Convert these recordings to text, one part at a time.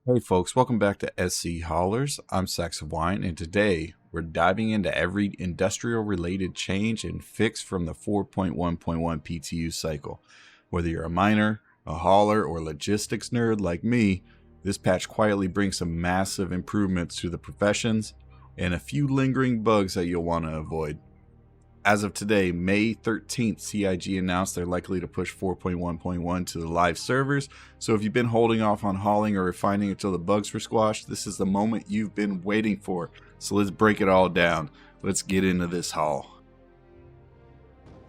Hey folks, welcome back to SC Haulers. I'm Sacks of Wine, and today we're diving into every industrial related change and fix from the 4.1.1 PTU cycle. Whether you're a miner, a hauler, or logistics nerd like me, this patch quietly brings some massive improvements to the professions and a few lingering bugs that you'll want to avoid. As of today, May 13th, CIG announced they're likely to push 4.1.1 to the live servers, so if you've been holding off on hauling or refining until the bugs were squashed, this is the moment you've been waiting for. So let's break it all down. Let's get into this haul.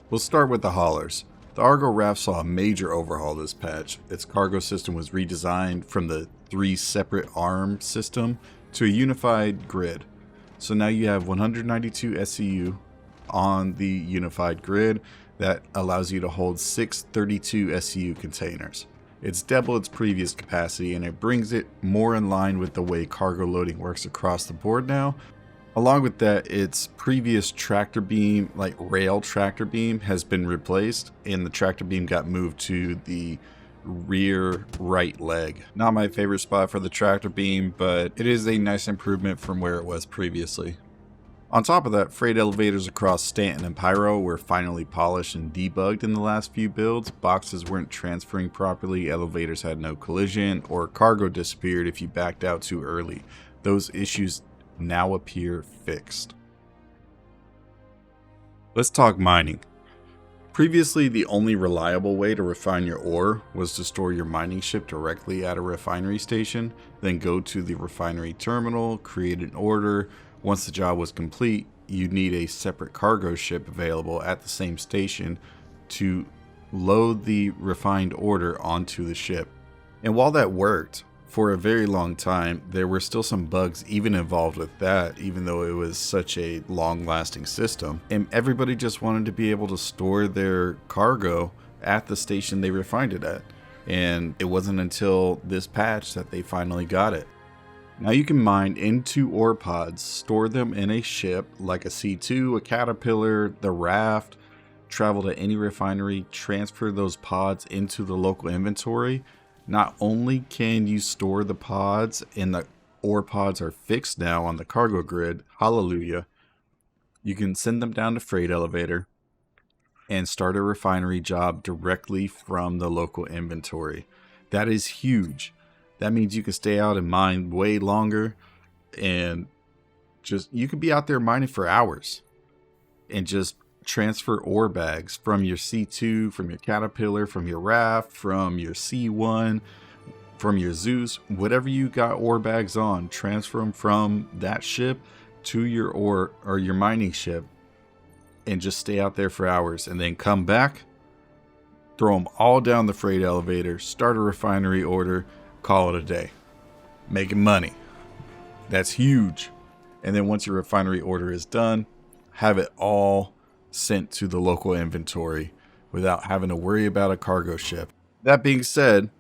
We'll start with the haulers. The Argo RAFT saw a major overhaul this patch. Its cargo system was redesigned from the 3 separate arm system to a unified grid. So now you have 192 SCU on the unified grid that allows you to hold 632 SCU containers. It's double its previous capacity, and it brings it more in line with the way cargo loading works across the board now. Along with that, its previous tractor beam, like rail tractor beam, has been replaced, and the tractor beam got moved to the rear right leg. Not my favorite spot for the tractor beam, but it is a nice improvement from where it was previously. On top of that, freight elevators across Stanton and Pyro were finally polished and debugged in the last few builds. Boxes weren't transferring properly, elevators had no collision, or cargo disappeared if you backed out too early. Those issues now appear fixed. Let's talk mining. Previously, the only reliable way to refine your ore was to store your mining ship directly at a refinery station, then go to the refinery terminal, create an order. Once the job was complete, you'd need a separate cargo ship available at the same station to load the refined order onto the ship. And while that worked for a very long time, there were still some bugs even involved with that, even though it was such a long-lasting system. And everybody just wanted to be able to store their cargo at the station they refined it at. And it wasn't until this patch that they finally got it. Now you can mine into ore pods, store them in a ship like a C2, a Caterpillar, the Raft, travel to any refinery, transfer those pods into the local inventory. Not only can you store the pods, and the ore pods are fixed now on the cargo grid, hallelujah, you can send them down to freight elevator and start a refinery job directly from the local inventory. That is huge. That means you can stay out and mine way longer, and you could be out there mining for hours and just transfer ore bags from your C2, from your Caterpillar, from your Raft, from your C1, from your Zeus, whatever you got ore bags on, transfer them from that ship to your ore or your mining ship and just stay out there for hours, and then come back, throw them all down the freight elevator, start a refinery order, call it a day. Making money. That's huge. And then once your refinery order is done, have it all sent to the local inventory without having to worry about a cargo ship. That being said,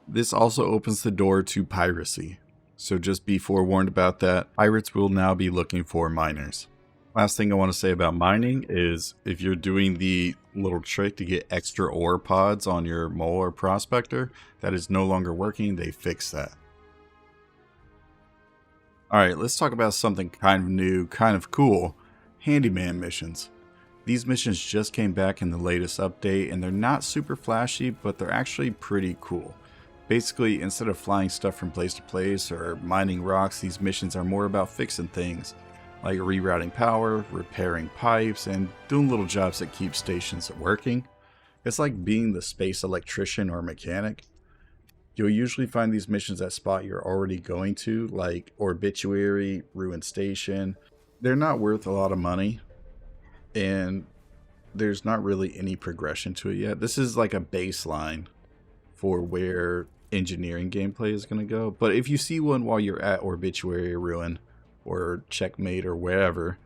this also opens the door to piracy. So just be forewarned about that. Pirates will now be looking for miners. Last thing I want to say about mining is if you're doing the little trick to get extra ore pods on your mole or prospector, that is no longer working. They fixed that. Alright, let's talk about something kind of new, kind of cool. Handyman missions. These missions just came back in the latest update, and they're not super flashy, but they're actually pretty cool. Basically, instead of flying stuff from place to place or mining rocks, these missions are more about fixing things, like rerouting power, repairing pipes, and doing little jobs that keep stations working. It's like being the space electrician or mechanic. You'll usually find these missions at spot you're already going to, like Obituary, Ruined Station. They're not worth a lot of money, and there's not really any progression to it yet. This is like a baseline for where engineering gameplay is going to go. But if you see one while you're at Obituary or Ruin, or Checkmate or wherever,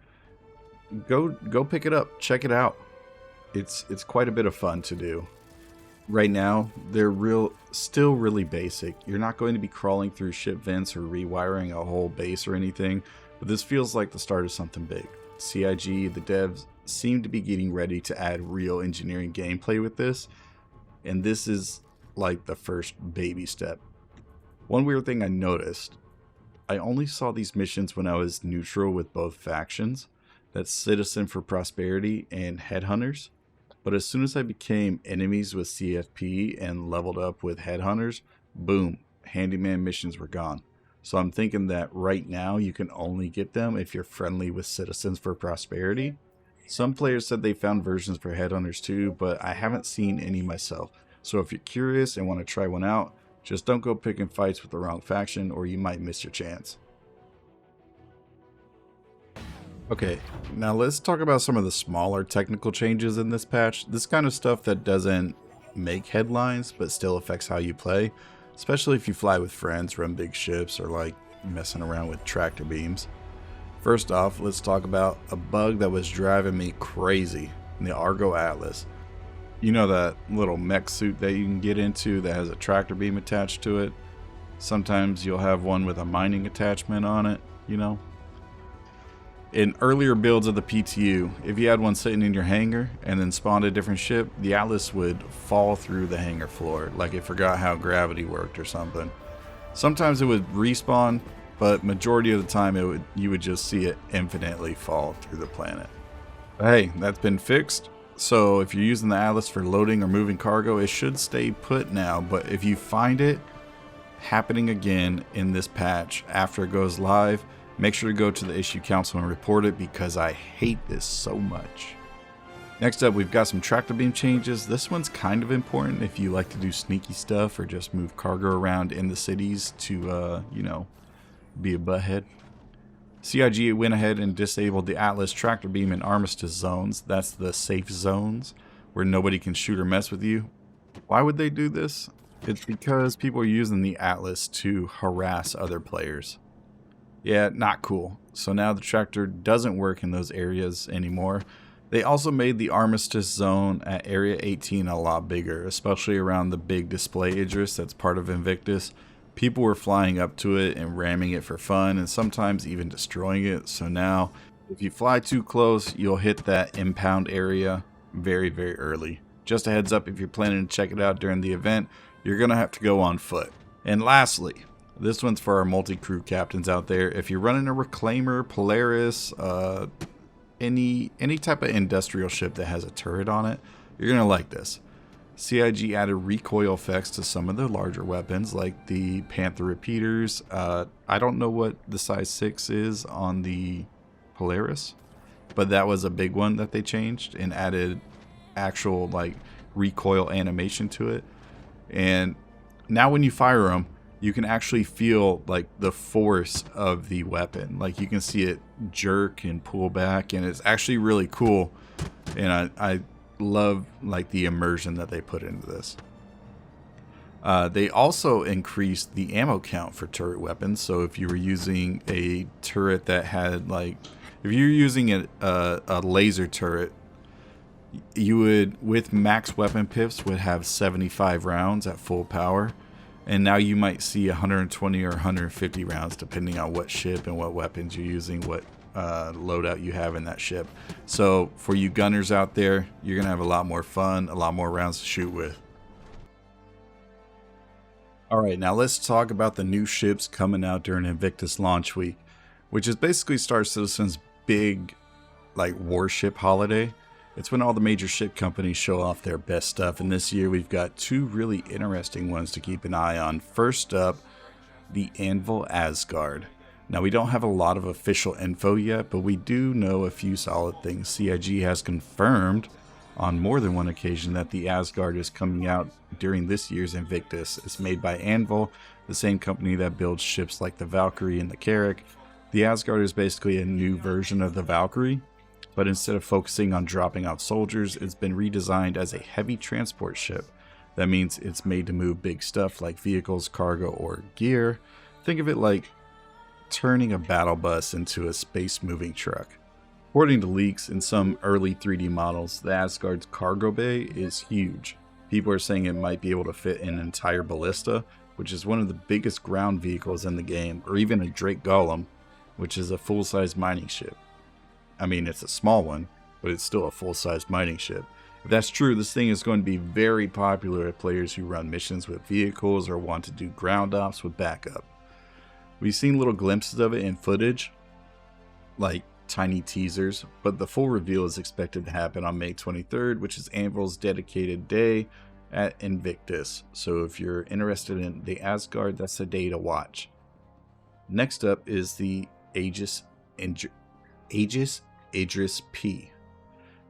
go pick it up, check it out. It's quite a bit of fun to do. Right now, they're still really basic. You're not going to be crawling through ship vents or rewiring a whole base or anything, but this feels like the start of something big. CIG, the devs, seem to be getting ready to add real engineering gameplay with this, and this is like the first baby step. One weird thing I noticed, I only saw these missions when I was neutral with both factions, that's Citizen for Prosperity and Headhunters. But as soon as I became enemies with CFP and leveled up with Headhunters, boom, Handyman Missions were gone. So I'm thinking that right now you can only get them if you're friendly with Citizens for Prosperity. Some players said they found versions for Headhunters too, but I haven't seen any myself. So if you're curious and want to try one out, just don't go picking fights with the wrong faction or you might miss your chance. Okay, now let's talk about some of the smaller technical changes in this patch. This kind of stuff that doesn't make headlines but still affects how you play, especially if you fly with friends, run big ships, or like messing around with tractor beams. First off, let's talk about a bug that was driving me crazy in the Argo Atlas. You know that little mech suit that you can get into that has a tractor beam attached to it? Sometimes you'll have one with a mining attachment on it, you know? In earlier builds of the PTU, if you had one sitting in your hangar and then spawned a different ship, the Atlas would fall through the hangar floor, like it forgot how gravity worked or something. Sometimes it would respawn, but majority of the time you would just see it infinitely fall through the planet. But hey, that's been fixed. So if you're using the Atlas for loading or moving cargo, it should stay put now. But if you find it happening again in this patch after it goes live, make sure to go to the issue council and report it because I hate this so much. Next up, we've got some tractor beam changes. This one's kind of important if you like to do sneaky stuff or just move cargo around in the cities to, you know, be a butthead. CIG went ahead and disabled the Atlas tractor beam in armistice zones. That's the safe zones where nobody can shoot or mess with you. Why would they do this? It's because people are using the Atlas to harass other players. Yeah, not cool. So now the tractor doesn't work in those areas anymore. They also made the armistice zone at Area 18 a lot bigger, especially around the big display Idris that's part of Invictus. People were flying up to it and ramming it for fun and sometimes even destroying it. So now if you fly too close, you'll hit that impound area very, very early. Just a heads up, if you're planning to check it out during the event, you're going to have to go on foot. And lastly, this one's for our multi-crew captains out there. If you're running a Reclaimer, Polaris, any type of industrial ship that has a turret on it, you're going to like this. CIG added recoil effects to some of the larger weapons like the Panther repeaters. I don't know what the size 6 is on the Polaris, but that was a big one that they changed and added actual like recoil animation to it. And now when you fire them, you can actually feel like the force of the weapon. Like you can see it jerk and pull back, and it's actually really cool. And I love like the immersion that they put into this. They also increased the ammo count for turret weapons. So if you were using a turret that had like, if you're using a laser turret, you would, with max weapon pips, would have 75 rounds at full power. And now you might see 120 or 150 rounds depending on what ship and what weapons you're using, what loadout you have in that ship. So for you gunners out there, you're gonna have a lot more fun, a lot more rounds to shoot with. Alright, now let's talk about the new ships coming out during Invictus launch week, which is basically Star Citizen's big like warship holiday. It's when all the major ship companies show off their best stuff, and this year we've got two really interesting ones to keep an eye on. First up, the Anvil Asgard. Now, we don't have a lot of official info yet, but we do know a few solid things. CIG has confirmed on more than one occasion that the Asgard is coming out during this year's Invictus. It's made by Anvil, the same company that builds ships like the Valkyrie and the Carrack. The Asgard is basically a new version of the Valkyrie, but instead of focusing on dropping off soldiers, it's been redesigned as a heavy transport ship. That means it's made to move big stuff like vehicles, cargo, or gear. Think of it like turning a battle bus into a space moving truck. According to leaks in some early 3D models, the Asgard's cargo bay is huge. People are saying it might be able to fit an entire ballista, which is one of the biggest ground vehicles in the game, or even a Drake Golem, which is a full-size mining ship. I mean, it's a small one, but it's still a full-size mining ship. If that's true, this thing is going to be very popular with players who run missions with vehicles or want to do ground ops with backup. We've seen little glimpses of it in footage, like tiny teasers, but the full reveal is expected to happen on May 23rd, which is Anvil's dedicated day at Invictus. So if you're interested in the Asgard, that's the day to watch. Next up is the Idris-P.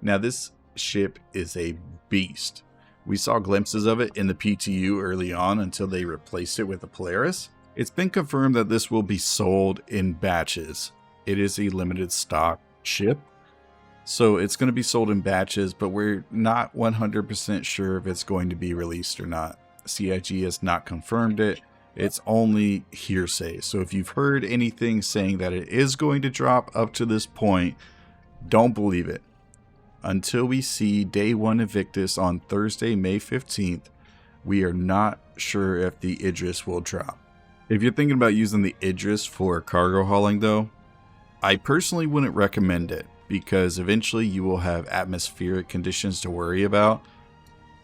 Now this ship is a beast. We saw glimpses of it in the PTU early on until they replaced it with the Polaris. It's been confirmed that this will be sold in batches. It is a limited stock ship, so it's going to be sold in batches, but we're not 100% sure if it's going to be released or not. CIG has not confirmed it. It's only hearsay. So if you've heard anything saying that it is going to drop up to this point, don't believe it. Until we see Day 1 Invictus on Thursday, May 15th, we are not sure if the Idris will drop. If you're thinking about using the Idris for cargo hauling though, I personally wouldn't recommend it, because eventually you will have atmospheric conditions to worry about,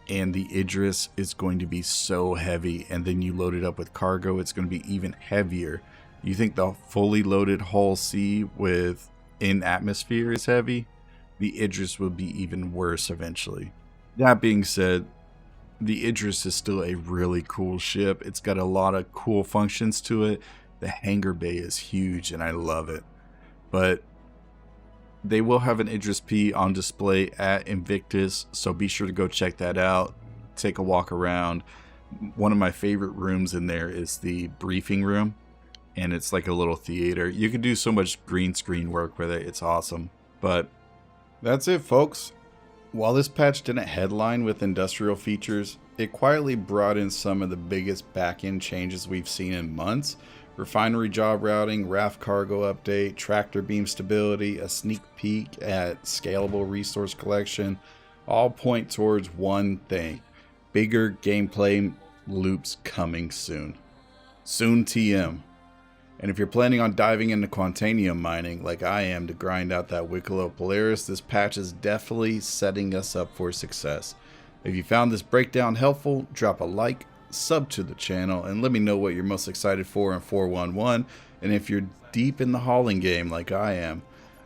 and the Idris is going to be so heavy, and then you load it up with cargo, it's going to be even heavier. You think the fully loaded Hull C with in atmosphere is heavy? The Idris will be even worse eventually. That being said, the Idris is still a really cool ship. It's got a lot of cool functions to it. The hangar bay is huge and I love it. But they will have an Idris-P on display at Invictus, so be sure to go check that out. Take a walk around. One of my favorite rooms in there is the briefing room, and it's like a little theater. You can do so much green screen work with it. It's awesome. But that's it, folks. While this patch didn't headline with industrial features, it quietly brought in some of the biggest back-end changes we've seen in months. Refinery job routing, RAFT cargo update, tractor beam stability, a sneak peek at scalable resource collection, all point towards one thing: bigger gameplay loops coming soon. Soon TM. And if you're planning on diving into quantanium mining like I am to grind out that Wikelo Polaris, this patch is definitely setting us up for success. If you found this breakdown helpful, drop a like, sub to the channel, and let me know what you're most excited for in 411. And if you're deep in the hauling game like I am,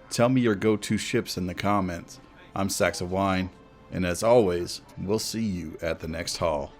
tell me your go-to ships in the comments. I'm Sacks of Wine, and as always, we'll see you at the next haul.